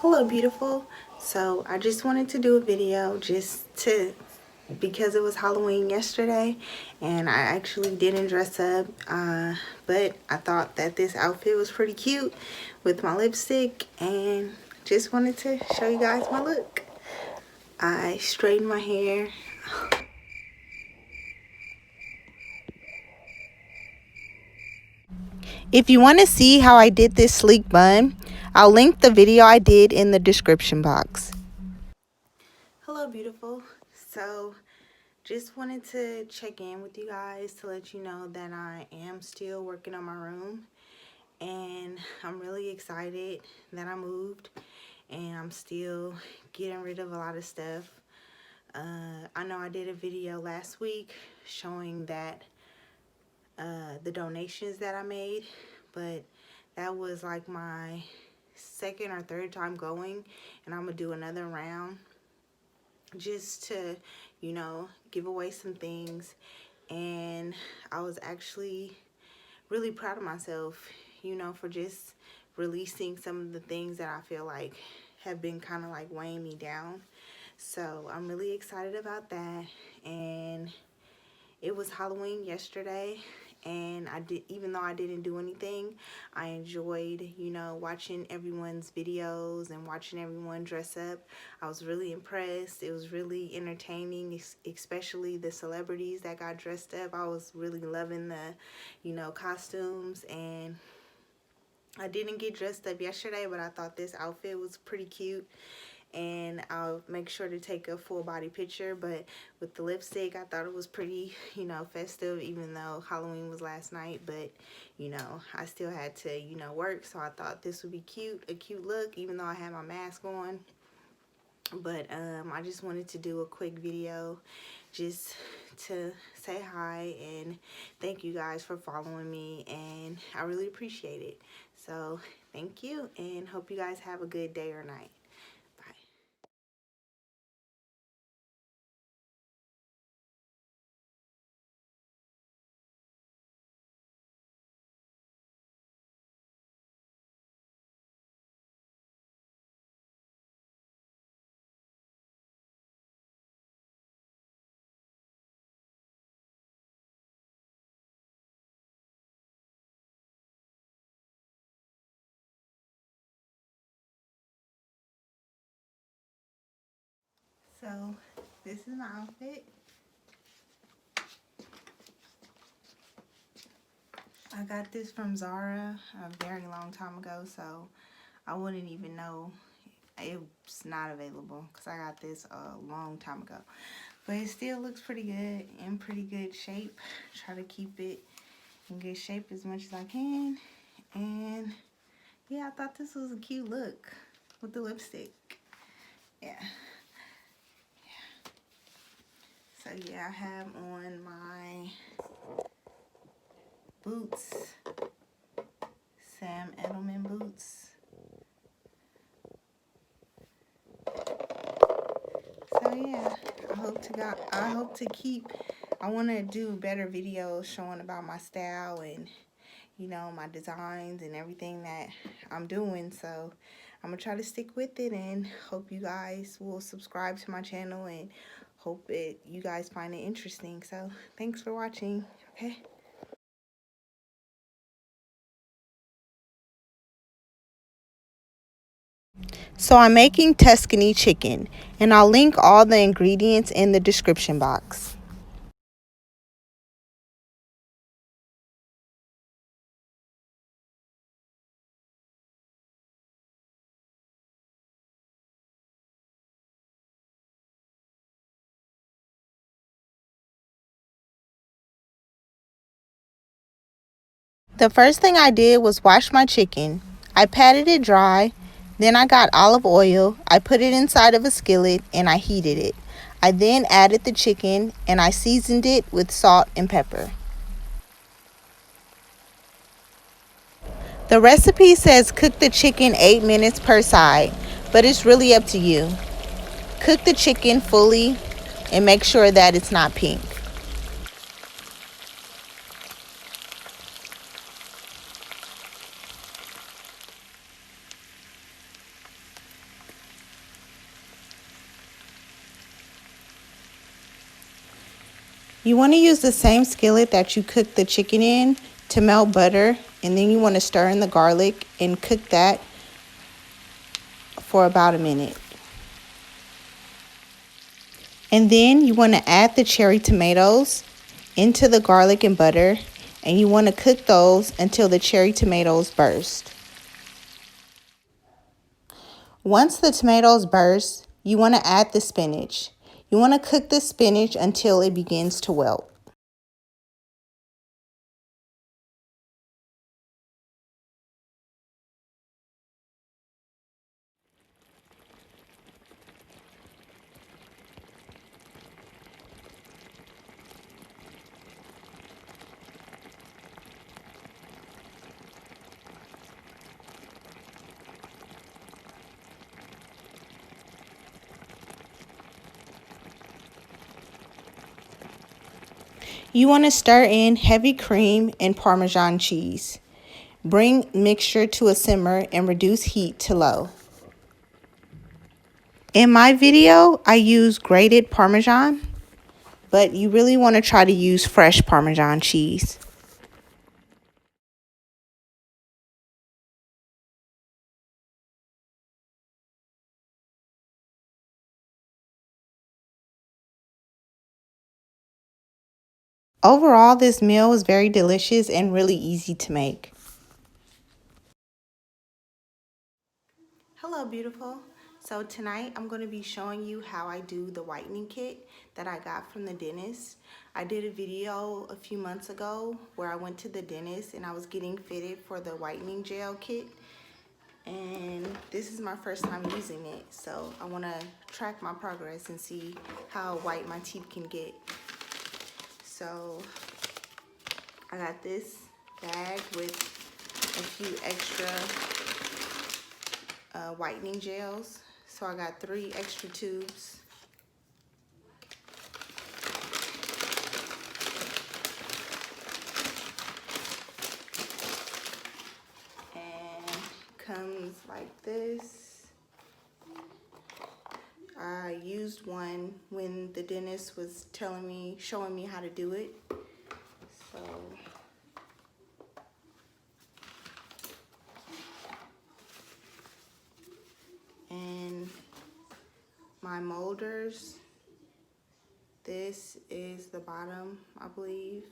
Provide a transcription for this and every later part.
Hello beautiful. So I just wanted to do a video because it was Halloween yesterday and I actually didn't dress up, but I thought that this outfit was pretty cute with my lipstick and just wanted to show you guys my look. I straightened my hair. If you want to see how I did this sleek bun, I'll link the video I did in the description box. Hello beautiful. So just wanted to check in with you guys to let you know that I am still working on my room and I'm really excited that I moved and I'm still getting rid of a lot of stuff. I know I did a video last week showing that the donations that I made, but that was like my second or third time going, and I'm gonna do another round just to, give away some things. And I was actually really proud of myself, for just releasing some of the things that I feel like have been kind of like weighing me down. So I'm really excited about that. And it was Halloween yesterday, and even though I didn't do anything, I enjoyed, watching everyone's videos and watching everyone dress up. I was really impressed. It was really entertaining, especially the celebrities that got dressed up. I was really loving the, costumes. And I didn't get dressed up yesterday, but I thought this outfit was pretty cute, and I'll make sure to take a full body picture. But with the lipstick, I thought it was pretty, festive, even though Halloween was last night. But, I still had to, work, so I thought this would be cute, a cute look, even though I had my mask on. But I just wanted to do a quick video just to say hi and thank you guys for following me, and I really appreciate it. So thank you, and hope you guys have a good day or night. Bye. So this is my outfit. I got this from Zara a very long time ago, so I wouldn't even know it's not available because I got this a long time ago. But it still looks pretty good, in pretty good shape. Try to keep it in good shape as much as I can. And yeah, I thought this was a cute look with the lipstick. Yeah. So yeah, I have on my boots, Sam Edelman boots. So yeah, I hope to keep, I want to do better videos showing about my style and, my designs and everything that I'm doing. So I'm going to try to stick with it and hope you guys will subscribe to my channel and hope you guys find it interesting. So thanks for watching. Okay. So I'm making Tuscany chicken, and I'll link all the ingredients in the description box. The first thing I did was wash my chicken. I patted it dry. Then I got olive oil. I put it inside of a skillet and I heated it. I then added the chicken and I seasoned it with salt and pepper. The recipe says cook the chicken 8 minutes per side, but it's really up to you. Cook the chicken fully and make sure that it's not pink. You want to use the same skillet that you cooked the chicken in to melt butter, and then you want to stir in the garlic and cook that for about a minute. And then you want to add the cherry tomatoes into the garlic and butter, and you want to cook those until the cherry tomatoes burst. Once the tomatoes burst, you want to add the spinach. You want to cook the spinach until it begins to wilt. You want to stir in heavy cream and Parmesan cheese. Bring mixture to a simmer and reduce heat to low. In my video, I use grated Parmesan, but you really want to try to use fresh Parmesan cheese. Overall, this meal was very delicious and really easy to make. Hello, beautiful. So tonight I'm going to be showing you how I do the whitening kit that I got from the dentist. I did a video a few months ago where I went to the dentist and I was getting fitted for the whitening gel kit. And this is my first time using it, so I want to track my progress and see how white my teeth can get. So I got this bag with a few extra whitening gels. So I got 3 extra tubes. And comes like this. I used one when the dentist was showing me how to do it. So and my molders, this is the bottom, I believe.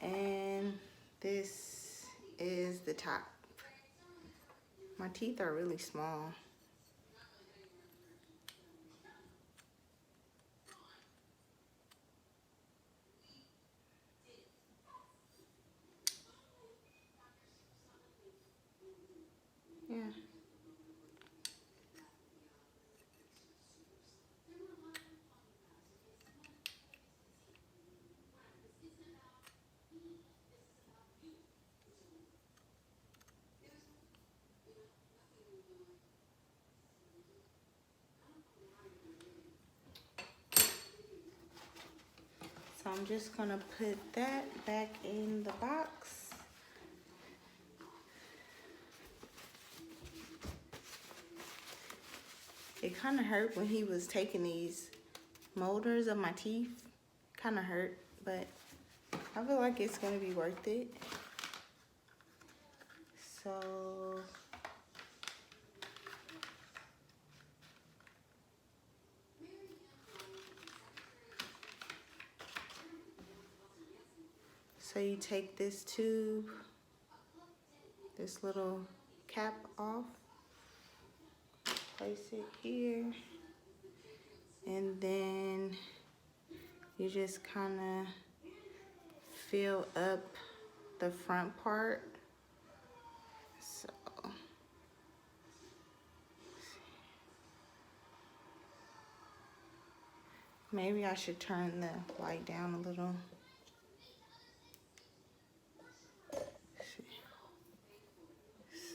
And this is the top. My teeth are really small. Yeah. So I'm just gonna put that back in the box. It kind of hurt when he was taking these molders of my teeth. Kind of hurt, but I feel like it's gonna be worth it. So you take this tube, this little cap off, place it here, and then you just kind of fill up the front part. So maybe I should turn the light down a little.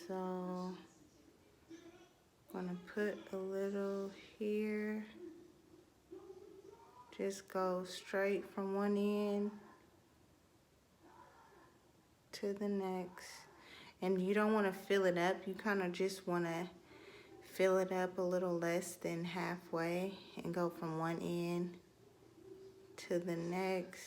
So I'm gonna put a little here. Just go straight from one end to the next. And you don't want to fill it up. You kind of just want to fill it up a little less than halfway and go from one end to the next.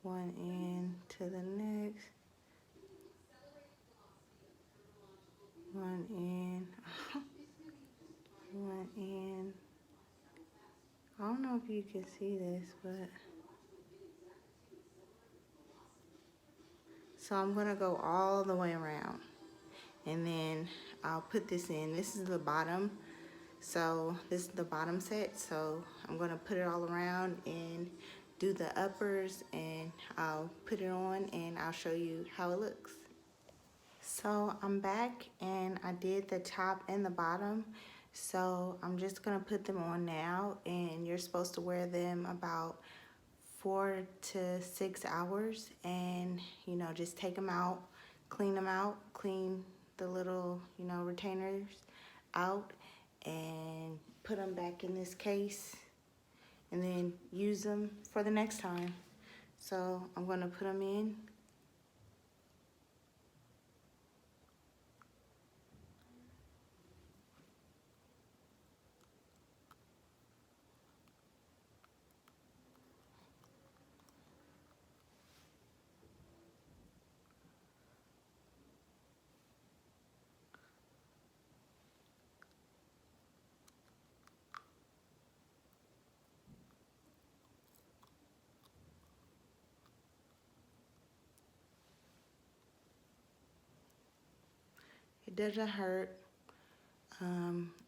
One end to the next. One end. One end. I don't know if you can see this, but so I'm gonna go all the way around, and then I'll put this in. This is the bottom, so this is the bottom set, so I'm gonna put it all around and do the uppers, and I'll put it on and I'll show you how it looks. So I'm back and I did the top and the bottom, so I'm just gonna put them on now, and you're supposed to wear them about 4 to 6 hours, and you know, just take them out, clean the little, you know, retainers out, and put them back in this case, and then use them for the next time. So I'm gonna put them in. It doesn't hurt.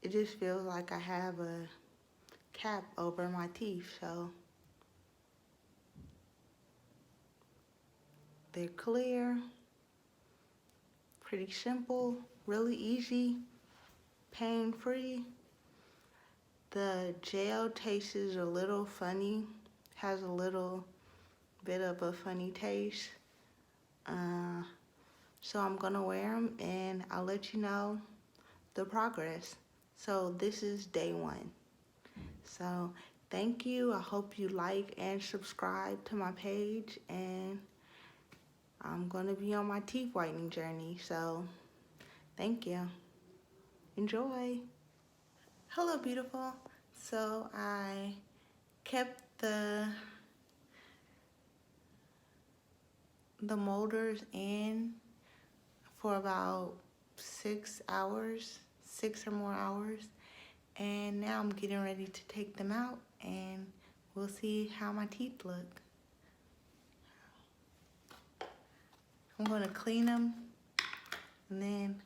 It just feels like I have a cap over my teeth, so they're clear, pretty simple, really easy, pain-free. The gel tastes a little funny, has a little bit of a funny taste. So I'm gonna wear them and I'll let you know the progress. So this is day 1. So thank you. I hope you like and subscribe to my page, and I'm gonna be on my teeth whitening journey. So thank you. Enjoy. Hello, beautiful. So I kept the molders in for about 6 hours, 6 or more hours, and now I'm getting ready to take them out, and we'll see how my teeth look. I'm gonna clean them, and then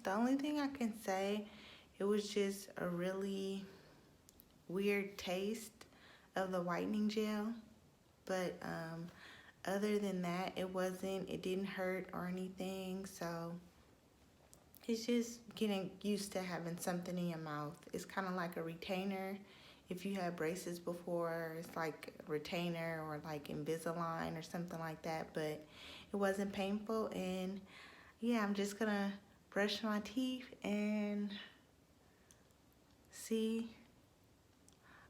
the only thing I can say, it was just a really weird taste of the whitening gel, but other than that, it didn't hurt or anything. So it's just getting used to having something in your mouth. It's kind of like a retainer. If you had braces before, it's like a retainer or like Invisalign or something like that, but it wasn't painful. And yeah, I'm just gonna brush my teeth and see.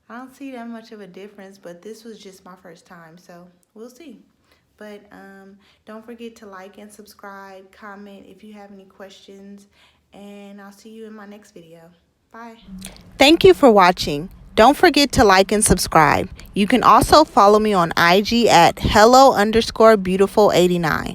I don't see that much of a difference, but this was just my first time, so we'll see. But don't forget to like and subscribe, comment if you have any questions, and I'll see you in my next video. Bye. Thank you for watching. Don't forget to like and subscribe. You can also follow me on IG at hello_beautiful89.